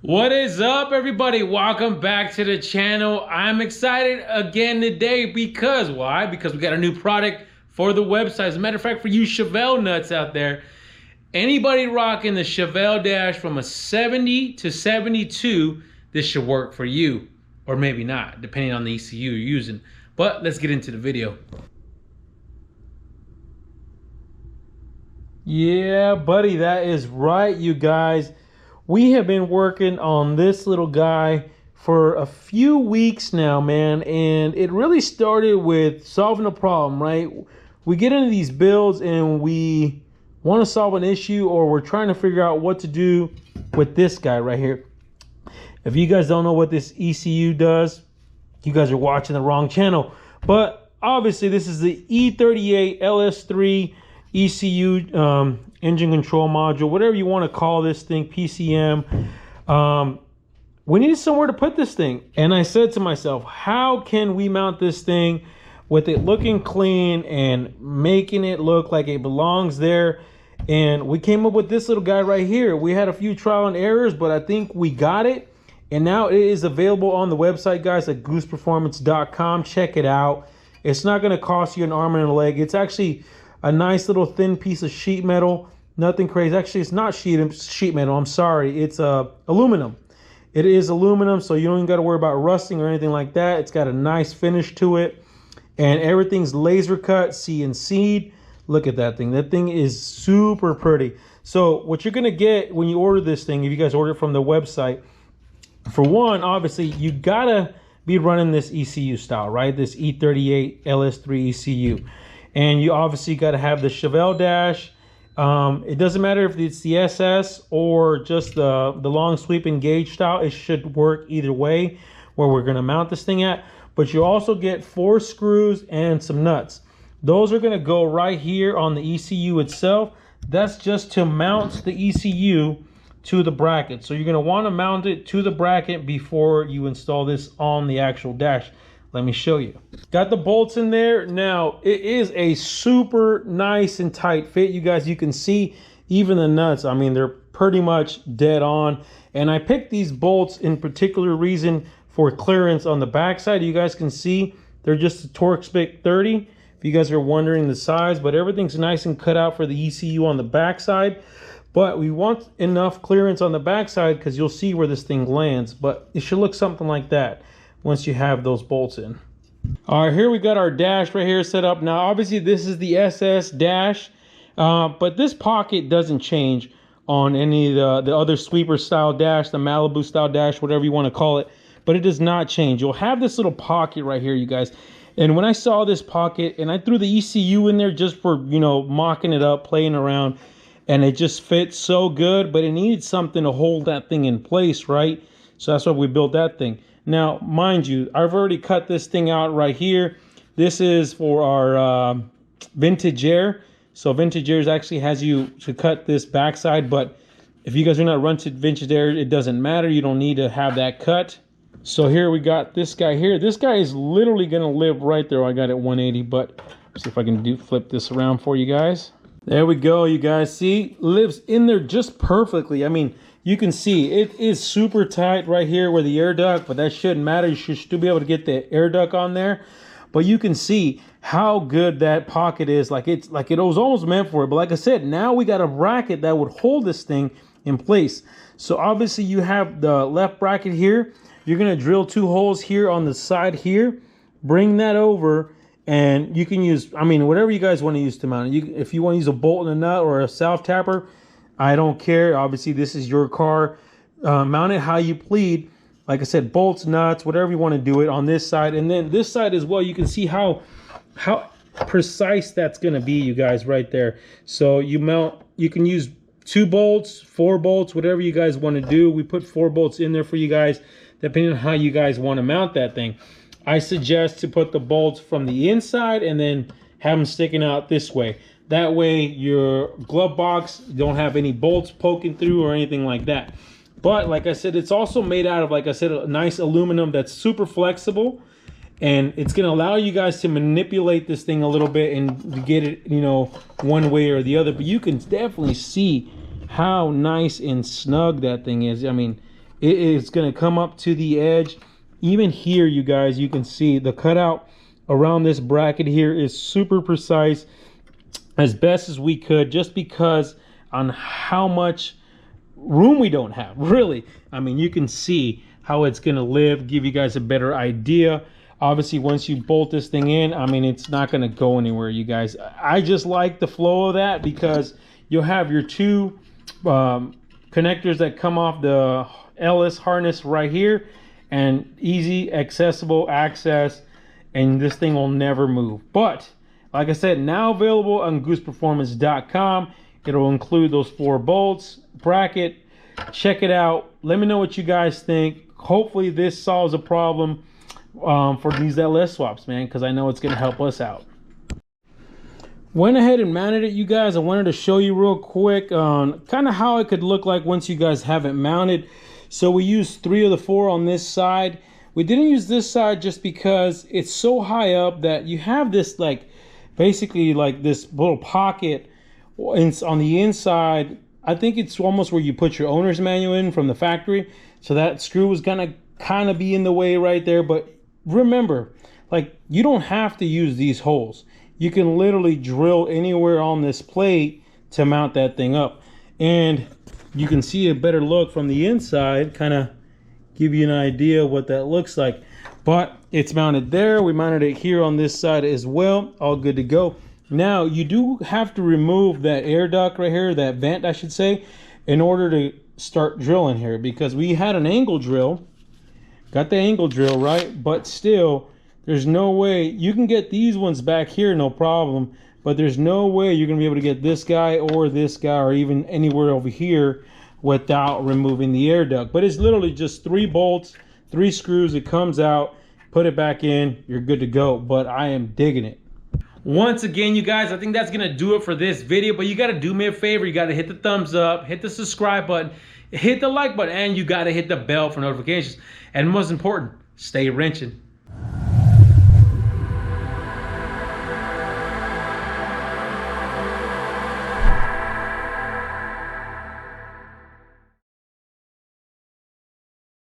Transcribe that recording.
What is up, everybody? Welcome back to the channel. I'm excited again today because why? Because we got a new product for the website. As a matter of fact, for you Chevelle nuts out there, anybody rocking the Chevelle dash from a 70 to 72, this should work for you, or maybe not, depending on the ECU you're using. But let's get into the video. Yeah, buddy, that is right, you guys. We have been working on this little guy for a few weeks now, man, and it really started with solving a problem, right? We get into these builds and we want to solve an issue, or we're trying to figure out what to do with this guy right here. If you guys don't know what this ECU does, you guys are watching the wrong channel. But obviously this is the E38 LS3 ECU engine control module, whatever you want to call this thing, PCM. We need somewhere to put this thing, and I said to myself, how can we mount this thing with it looking clean and making it look like it belongs there? And we came up with this little guy right here. We had a few trial and errors, but I think we got it, and now it is available on the website, guys, at gooseperformance.com. Check it out. It's not going to cost you an arm and a leg. It's actually a nice little thin piece of sheet metal, nothing crazy. Actually, it's not sheet metal, I'm sorry. It's aluminum. It is aluminum, so you don't even got to worry about rusting or anything like that. It's got a nice finish to it, and everything's laser cut, CNC'd. Look at that thing. That thing is super pretty. So what you're gonna get when you order this thing, if you guys order it from the website, for one, obviously you gotta be running this ECU style, right? This E38 LS3 ECU. And you obviously got to have the Chevelle dash. It doesn't matter if it's the SS or just the long sweeping gauge style. It should work either way where we're going to mount this thing at. But you also get 4 screws and some nuts. Those are going to go right here on the ECU itself. That's just to mount the ECU to the bracket. So you're going to want to mount it to the bracket before you install this on the actual dash. Let me show you. Got the bolts in there. Now, it is a super nice and tight fit. You guys, you can see even the nuts. I mean, they're pretty much dead on. And I picked these bolts in particular reason for clearance on the backside. You guys can see they're just a Torx 30. If you guys are wondering the size, but everything's nice and cut out for the ECU on the backside. But we want enough clearance on the backside because you'll see where this thing lands. But it should look something like that once you have those bolts in. All right, here we got our dash right here set up. Now, obviously this is the SS dash, but this pocket doesn't change on any of the other sweeper style dash, the Malibu style dash, whatever you want to call it, but it does not change. You'll have this little pocket right here, you guys. And when I saw this pocket, and I threw the ECU in there just for, you know, mocking it up, playing around, and it just fits so good, but it needed something to hold that thing in place, right? So that's why we built that thing. Now, mind you, I've already cut this thing out right here. This is for our vintage air. So vintage air actually has you to cut this backside, but if you guys are not running vintage air, it doesn't matter. You don't need to have that cut. So here we got this guy here. This guy is literally going to live right there. I got it 180, but let's see if I can flip this around for you guys. There we go, you guys. See, lives in there just perfectly. I mean, you can see it is super tight right here where the air duct, but that shouldn't matter. You should still be able to get the air duct on there. But you can see how good that pocket is. Like it was almost meant for it. But like I said, now we got a bracket that would hold this thing in place. So obviously you have the left bracket here. You're going to drill 2 holes here on the side here. Bring that over, and you can use, I mean, whatever you guys want to use to mount it. If you want to use a bolt and a nut or a self tapper, I don't care. Obviously, this is your car. Mount it how you plead. Like I said, bolts, nuts, whatever you want to do it on this side. And then this side as well, you can see how precise that's going to be, you guys, right there. So you can use 2 bolts, 4 bolts, whatever you guys want to do. We put 4 bolts in there for you guys, depending on how you guys want to mount that thing. I suggest to put the bolts from the inside and then have them sticking out this way. That way your glove box don't have any bolts poking through or anything like that. But like I said, it's also made out of, like I said, a nice aluminum that's super flexible. And it's going to allow you guys to manipulate this thing a little bit and get it, you know, one way or the other. But you can definitely see how nice and snug that thing is. I mean, It is going to come up to the edge. Even here, you guys, you can see the cutout around this bracket here is super precise, as best as we could, just because on how much room we don't have, really. I mean, you can see how it's going to live, give you guys a better idea. Obviously, once you bolt this thing in, I mean, it's not going to go anywhere, you guys. I just like the flow of that, because you'll have your two connectors that come off the LS harness right here, and easy accessible access, and this thing will never move. But like I said, now available on gooseperformance.com. It'll include those 4 bolts, bracket. Check it out. Let me know what you guys think. Hopefully this solves a problem for these LS swaps, man, because I know it's going to help us out. Went ahead and mounted it, you guys. I wanted to show you real quick on kind of how it could look like once you guys have it mounted. So we used 3 of the 4 on this side. We didn't use this side just because it's so high up that you have this, like, basically like this little pocket on the inside. I think it's almost where you put your owner's manual in from the factory. So that screw was gonna kind of be in the way right there. But remember, like, you don't have to use these holes. You can literally drill anywhere on this plate to mount that thing up. And you can see a better look from the inside, kind of give you an idea what that looks like. But it's mounted there. We mounted it here on this side as well. All good to go. Now, you do have to remove that air duct right here, that vent, I should say, in order to start drilling here, because we had an angle drill. Got the angle drill, right? But still, there's no way. You can get these ones back here, no problem. But there's no way you're going to be able to get this guy or even anywhere over here without removing the air duct. But it's literally just 3 bolts, 3 screws. It comes out, put it back in, you're good to go. But I am digging it. Once again, you guys, I think that's going to do it for this video. But you got to do me a favor. You got to hit the thumbs up, hit the subscribe button, hit the like button, and you got to hit the bell for notifications. And most important, stay wrenching.